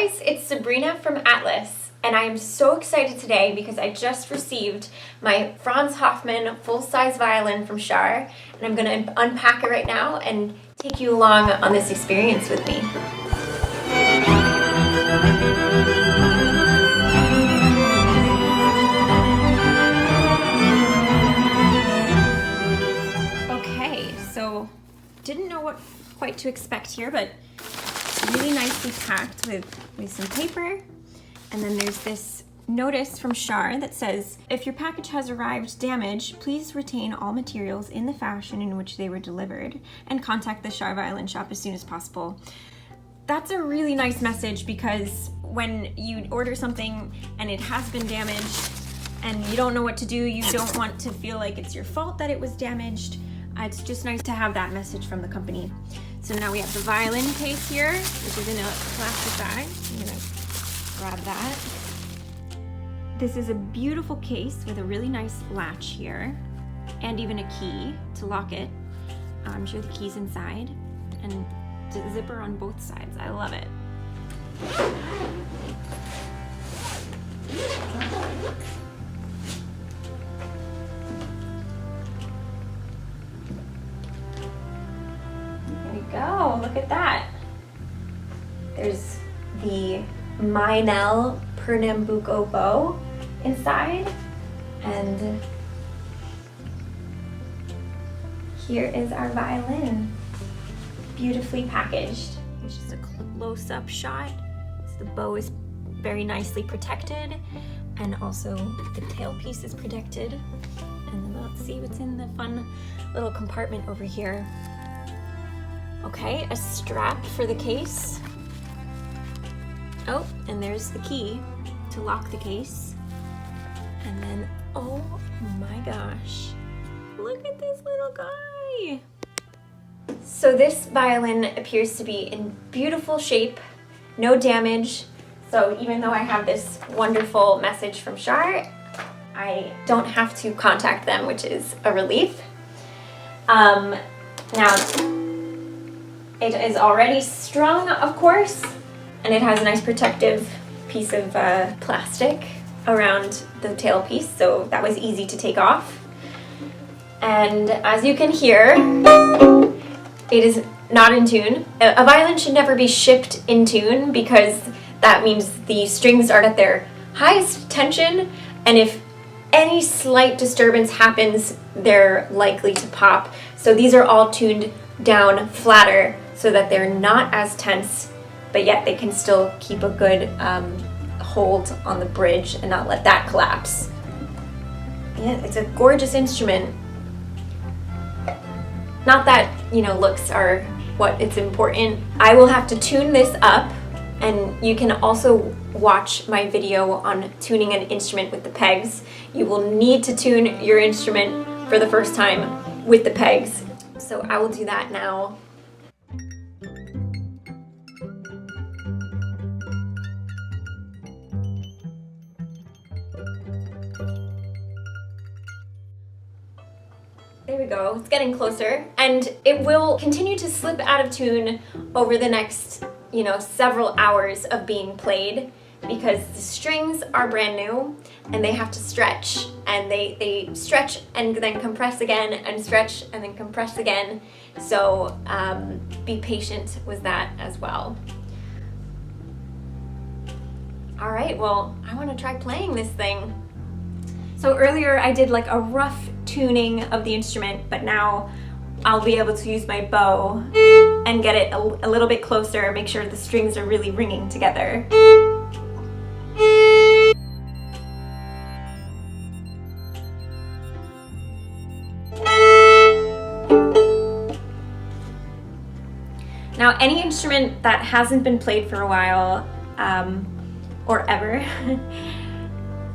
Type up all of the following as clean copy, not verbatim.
guys, it's Sabrina from ATLYS, and I am so excited today because I just received my Franz Hofmann full-size violin from Shar, and I'm going to unpack it right now and take you along on this experience with me. Okay, so didn't know what quite to expect here, but really nicely packed with some paper, and then there's this notice from Shar that says, if your package has arrived damaged, please retain all materials in the fashion in which they were delivered and contact the Shar Violin shop as soon as possible. That's a really nice message because when you order something and it has been damaged and you don't know what to do, you don't want to feel like it's your fault that it was damaged. It's just nice to have that message from the company. So now we have the violin case here, which is in a plastic bag. I'm gonna grab that. This is a beautiful case with a really nice latch here, and even a key to lock it. I'm sure the key's inside, and the zipper on both sides. I love it. Go, look at that. There's the Mynel Pernambuco bow inside, and here is our violin, beautifully packaged. Here's just a close-up shot. So the bow is very nicely protected, and also the tailpiece is protected. And then let's see what's in the fun little compartment over here. Okay, a strap for the case. Oh, and there's the key to lock the case. And then, oh my gosh, look at this little guy. So this violin appears to be in beautiful shape, no damage. So even though I have this wonderful message from Shar, I don't have to contact them, which is a relief. Now, it is already strung, of course, and it has a nice protective piece of plastic around the tailpiece, so that was easy to take off. And as you can hear, it is not in tune. A violin should never be shipped in tune because that means the strings are at their highest tension, and if any slight disturbance happens, they're likely to pop. So these are all tuned down flatter so that they're not as tense, but yet they can still keep a good hold on the bridge and not let that collapse. Yeah, it's a gorgeous instrument. Not that, you know, looks are what it's important. I will have to tune this up, and you can also watch my video on tuning an instrument with the pegs. You will need to tune your instrument for the first time with the pegs. So I will do that now. There we go, it's getting closer. And it will continue to slip out of tune over the next, you know, several hours of being played because the strings are brand new and they have to stretch, and they stretch and then compress again and stretch and then compress again. So be patient with that as well. All right, well, I want to try playing this thing. So earlier I did like a rough tuning of the instrument, but now I'll be able to use my bow and get it a little bit closer, make sure the strings are really ringing together. Now, any instrument that hasn't been played for a while, or ever,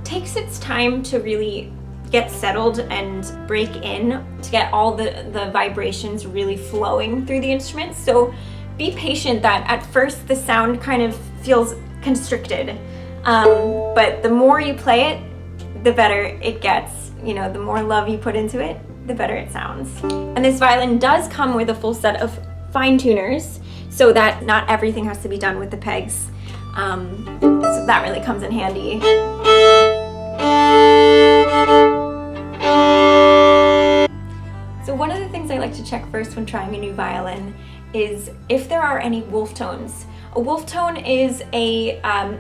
takes its time to really get settled and break in, to get all the vibrations really flowing through the instrument. So be patient that at first the sound kind of feels constricted, but the more you play it, the better it gets. You know, the more love you put into it, the better it sounds. And this violin does come with a full set of fine tuners, so that not everything has to be done with the pegs. So that really comes in handy. So one of the things I like to check first when trying a new violin is if there are any wolf tones. A wolf tone is a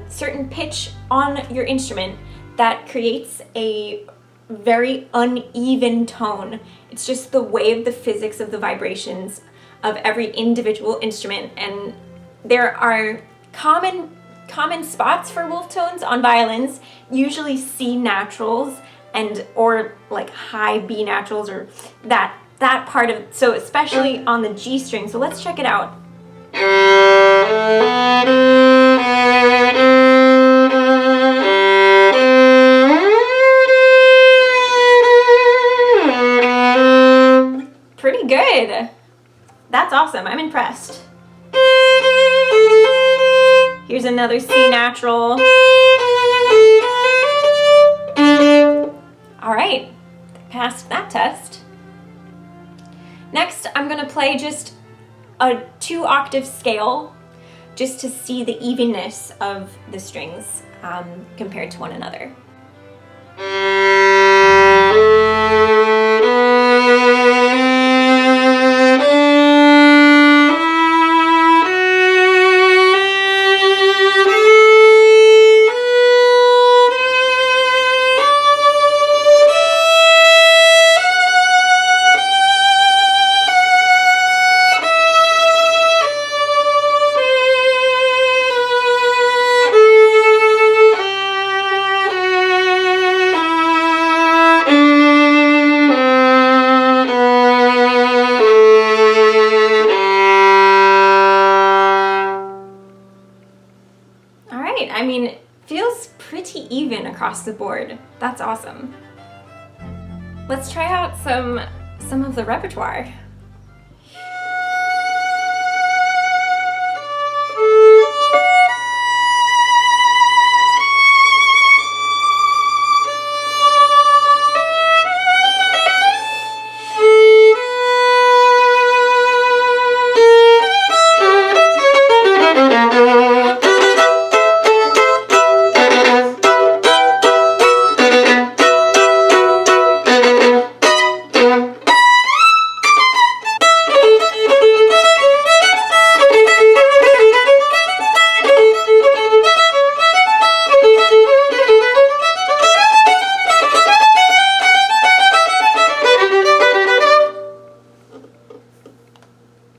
certain pitch on your instrument that creates a very uneven tone. It's just the way of the physics of the vibrations of every individual instrument, and there are common spots for wolf tones on violins, usually C naturals and or like high B naturals, or that part of, so especially on the G string. So let's check it out. Pretty good. That's awesome. I'm impressed. Here's another C natural. All right, passed that test. Next, I'm gonna play just a 2-octave scale just to see the evenness of the strings compared to one another. I mean, it feels pretty even across the board. That's awesome. Let's try out some of the repertoire.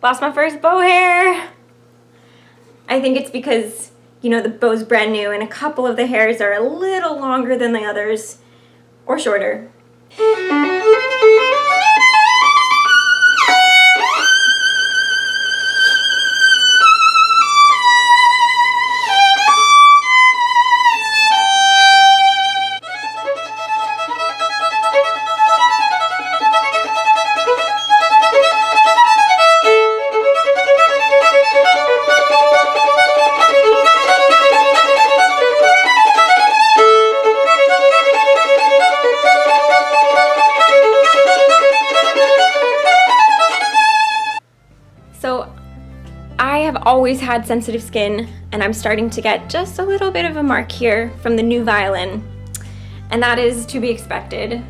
Lost my first bow hair. I think it's because, you know, the bow's brand new and a couple of the hairs are a little longer than the others, or shorter. So I have always had sensitive skin, and I'm starting to get just a little bit of a mark here from the new violin, and that is to be expected.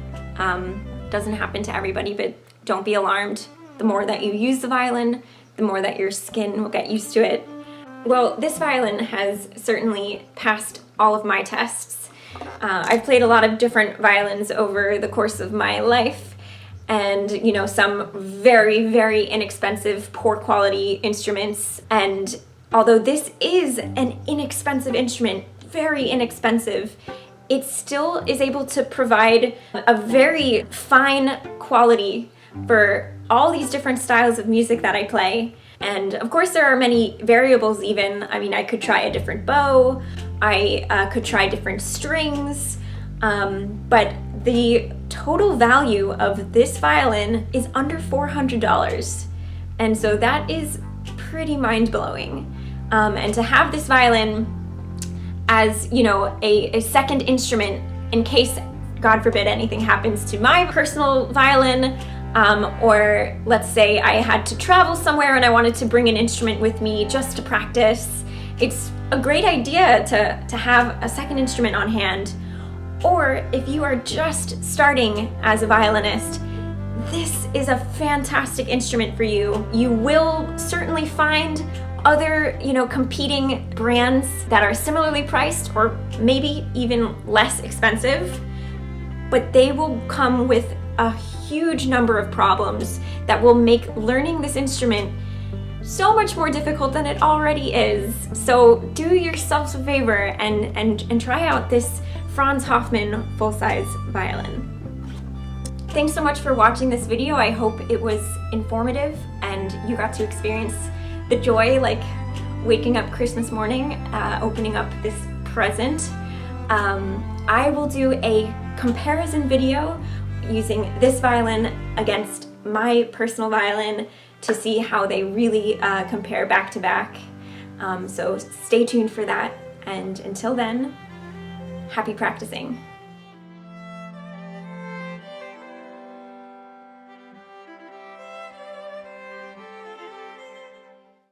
Doesn't happen to everybody, but don't be alarmed. The more that you use the violin, the more that your skin will get used to it. Well, this violin has certainly passed all of my tests. I've played a lot of different violins over the course of my life, and you know, some very, very inexpensive, poor quality instruments. And although this is an inexpensive instrument, very inexpensive, it still is able to provide a very fine quality for all these different styles of music that I play. And of course there are many variables even. I mean, I could try a different bow, I could try different strings, but the total value of this violin is under $400. And so that is pretty mind-blowing. And to have this violin as, you know, a second instrument in case, God forbid, anything happens to my personal violin, or let's say I had to travel somewhere and I wanted to bring an instrument with me just to practice, it's a great idea to have a second instrument on hand. Or if you are just starting as a violinist, this is a fantastic instrument for you. You will certainly find other, competing brands that are similarly priced or maybe even less expensive, but they will come with a huge number of problems that will make learning this instrument so much more difficult than it already is. So do yourselves a favor and try out this Franz Hofmann full-size violin. Thanks so much for watching this video. I hope it was informative and you got to experience the joy like waking up Christmas morning, opening up this present. I will do a comparison video using this violin against my personal violin to see how they really compare back to back. So stay tuned for that, and until then, happy practicing.